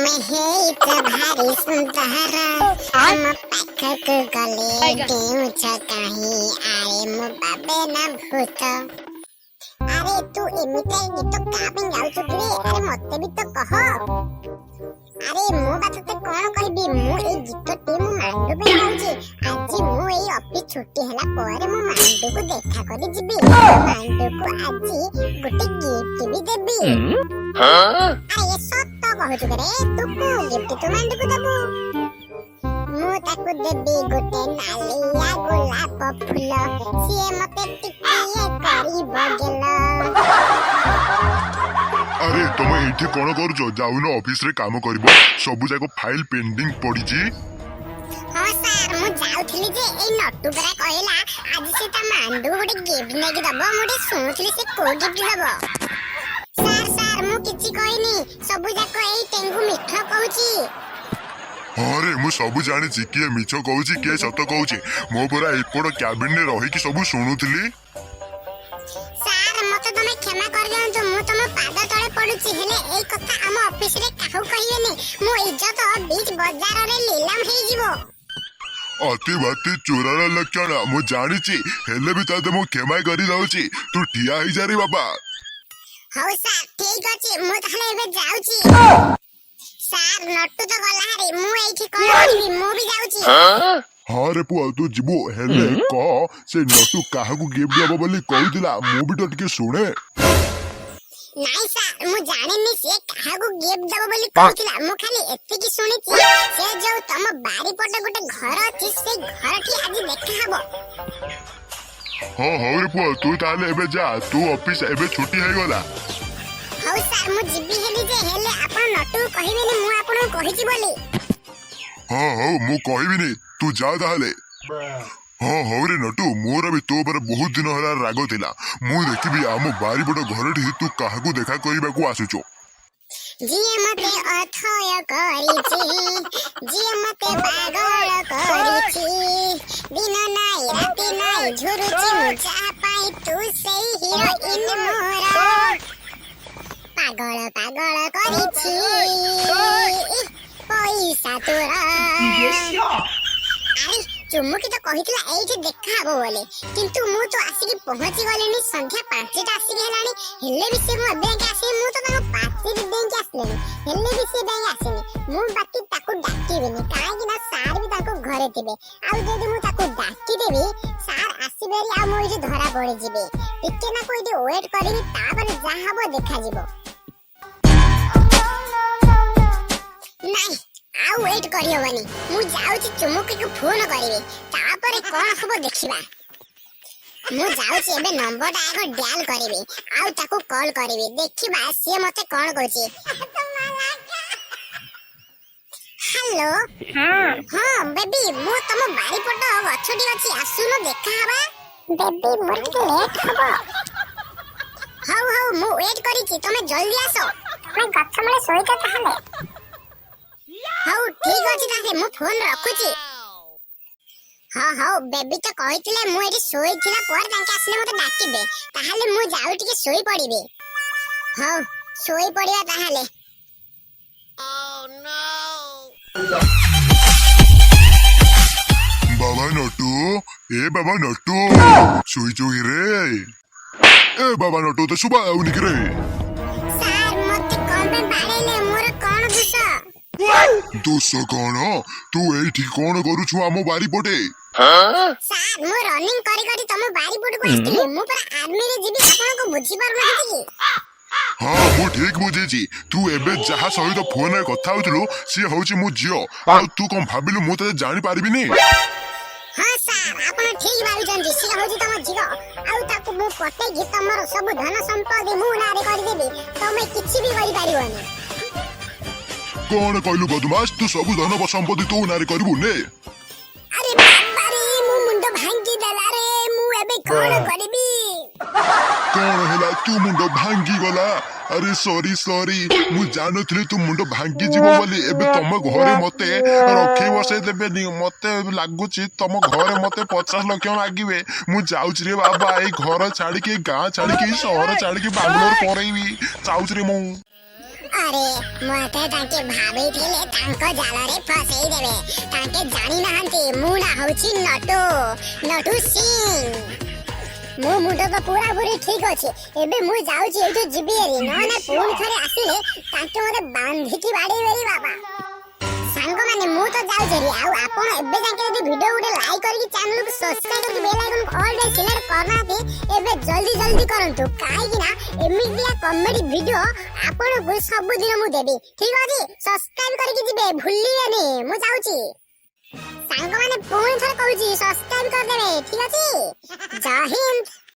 तुम्हें भारी सुंदर हम पाखक गले केउछ काहे आए मो बाबे ना भूत। अरे तू एमिते गीत का पे गाउछु कि अरे मते भी तो कह। अरे मो बात ते कोन कहबी मु ए गीत टी मु मांडू पे गाउछि। आज मु ए ऑफिस छुट्टी हला पर मु मांडू को देखा करी जिबी। मांडू को आज गोटे गिफ्ट भी देबी। अरे ये सत्त कहछु करे तू को गिफ्ट तो मांडू को देबू। मु ताकू देबी गोटे नालिया गोलाप फूल सिए मते टिकिए करी बगेल। अरे तुम एठी कोन करूछो जाउनो ऑफिस रे काम करबो सबु जाको फाइल पेंडिंग पड़ी छी। हां सर मु जाउथली जे ए नट्टू परा कहला आज से त मांडू गोटे गिफ्ट नेगी दबो मुडे सुनुथली से को गिफ्ट दबो। सर मु किछि कहनी सबु जाको ए टेंगु मिठो कहूची। अरे मु सबु जानि छी के मिछो कहूची के सत कहूची मो पूरा एपड़ कैबिन रे रही कि सबु सुनुथली। सर मते तमे क्षमा कर दियंतु मु तम पाद तळे पडुची हेले ए कथा हम ऑफिस रे काहू कहियेनी मो इज्जत बीच बाजार रे लीलाम हे जीवो। अति बाती चोरार लक्षण मु जानि छी हेले भी ताते मु क्षमा करी दउची तू ठिया ही जा रे बाबा। हाउ सर ठीक अछि मु तहले एबे जाउची। सर नट्टू तो गला रे मु एठी कोन करबी मु भी जाउची। हाँ रे पुआ तू जीवो हेले कह से नटू काहाकू गिफ्ट देबो बोली कहूतिला मु भी तो टिके सुने। नहीं सर मु जानिनी से काहाकू गिफ्ट देबो बोली कहूतिला मु खाली एतिकी सुनिची से जो तम बारी पटे गोटे घर अछि से घर की आज देखा हबो। हाँ हाँ रे पुआ तू ताले एबे जा तू ऑफिस एबे छुट्टी हे गला। हाउ सर मु जिबी हेली जे हेले आपण नटू कहिबेनी मु आपण कहिची बोली। हाँ हाँ मु कहबिनी तू जा ताले। हाँ हाँ रे नटू मोर भी तो पर बहुत दिन होला राग थिला मु देखिबी आम बारी पट घरठी तू काहाकू देखा करिबाकू आसुचो। जिए मते अथय करिछि जिए मते पागल करिछि दिन नाइ राति नाइ झुरुछि मुजा पाई तू सेई हीरोइन मोरा पागल पागल करिछि पैसा तोरा। अरे चुमुकी तो कहितला एठी देखा हबो बोले किंतु मु तो आसीकी पहुंची गलेनी संख्या 5टा आसीकी हेलानी हेले भी से मु बैंक आसी मु तो ताको 5 भी बैंक आसलेनी हेले भी से बैंक आसीनी मु बाकी ताको डाकीबेनी काहे कि ना सार भी ताको घरे थिबे आ जदी मु ताको डाकी देबी सार आसीबेरी आ मु एठी धरा पड़ी जिबे टिके ना कोइ दे वेट करिबी तापर जा हबो देखा जिवो। नहीं आउ वेट करी होबनी मु जाउची चुमुकी को फोन करिवे तापर कोन हबो देखिबा। मु जाउची एबे नंबरटा आगो डायल करिवे आउ ताको कॉल करिवे देखिबा से मते कोन कहूची। हेलो हां बेबी मु तम बारी पट गछटी अछि आसुनो देखा हबा। बेबी मोर के लेट हबो। हाउ हाउ मु वेट करिची तमे जल्दी आसो मैं गछ मले सोइता ताहले। हाउ ठीक अछि ताहे मु फोन रखुची। हां हाउ बेबी तो कहितले मु एठी सोई थिला पर तांके आसले मते डाकिबे ताहाले मु जाउ टिके सोई पड़िबे। हाउ सोई पड़िया ताहाले। ओह नो बाबा नटू ए बाबा नटू सोई जोई रे ए बाबा नटू तो सुबह आउनी रे। सर मते कोन पे बाड़ेले मोर कोन दोष कौन तू एठी कौन करूछु आम बारी पटे। सर मु रनिंग करी करी तम बारी पटे को आस्तिले मु पर आर्मी रे जिबी आपण को बुझी पार नाही कि। हाँ मु ठीक बुझेछि तू एबे जहा सहित फोन रे कथा होतलु सी होछि मु जियो आ तू कोन भाबिलु मु तते जानि पारिबिनी। हां सर आपण ठीक भाबी जंजी सी होछि तम जियो आ ताको मु पटे कि तमर सब धन संपत्ति मु नारे करि देबी तमे किछि भी करि पारिबोनी। कौन कहलु बदमाश तू सब धन संपत्ति तू नारे करबु ने। अरे बाबा रे मु मुंड भांगी देला रे मु एबे कोन करबी। कौन होला तू मुंड भांगी गला। अरे सॉरी सॉरी मु जानथली तू मुंड भांगी जीवो बोली एबे तम घरे मते रखे बसे देबे नी मते लागुची तम घरे मते 50 लाख मागिबे मु जाउछ रे बाबा ए घर छाड़ी के गां छाड़ी के शहर छाड़ी के बांग्लोर परेबी जाउछ रे मु। ଆରେ ମତେ ତାଙ୍କେ ଭାବିଥିଲେ ତାଙ୍କ ଜାଲରେ ଫସେଇ ଦେବେ। ତାଙ୍କେ ଜାଣି ନାହାନ୍ତି ମୁଁ ନା ହଉଛି ନଟୁ ସିଂ। ମୋ ମୁଣ୍ଡ ତ ପୁରାପୁରି ଠିକ ଅଛି। ଏବେ ମୁଁ ଯାଉଛି ଏଇଠୁ ଯିବି ହେରି, ନହେଲେ ପୁଣି ଥରେ ଆସିଲେ ତାଙ୍କେ ମତେ ବାନ୍ଧିକି ବାଡେଇବେରି ବାବା। ସାଙ୍ଗମାନେ ମୁଁ ତ ଯାଉଛି ହେରି। ଆଉ ଆପଣ ଏବେ ଯାକେ ଯଦି ଭିଡିଓ ଗୋଟେ ଲାଇକ୍ କରିକି ଚ୍ୟାନେଲକୁ ସବସ୍କ୍ରାଇବ କରିକି ବେଲ୍ ଆଇକନକୁ ଅଲ୍ ରେ ସିଲେକ୍ଟ କରିନାହାନ୍ତି ଏବେ ଜଲ୍ଦି କରନ୍ତୁ, କାହିଁକି ନା ଏମିତିଆ କମେଡି ଭିଡିଓ ଆପଣଙ୍କୁ ସବୁଦିନ ମୁଁ ଦେବି। ଠିକ ଅଛି, ସବସ୍କ୍ରାଇବ କରିକି ଯିବେ, ଭୁଲିବେନି। ମୁଁ ଯାଉଛି ସାଙ୍ଗମାନେ, ପୁଣି ଥରେ କହୁଛି ସବସ୍କ୍ରାଇବ କରିଦେବେ। ଠିକ ଅଛି, ଜୟ ହିନ୍ଦ।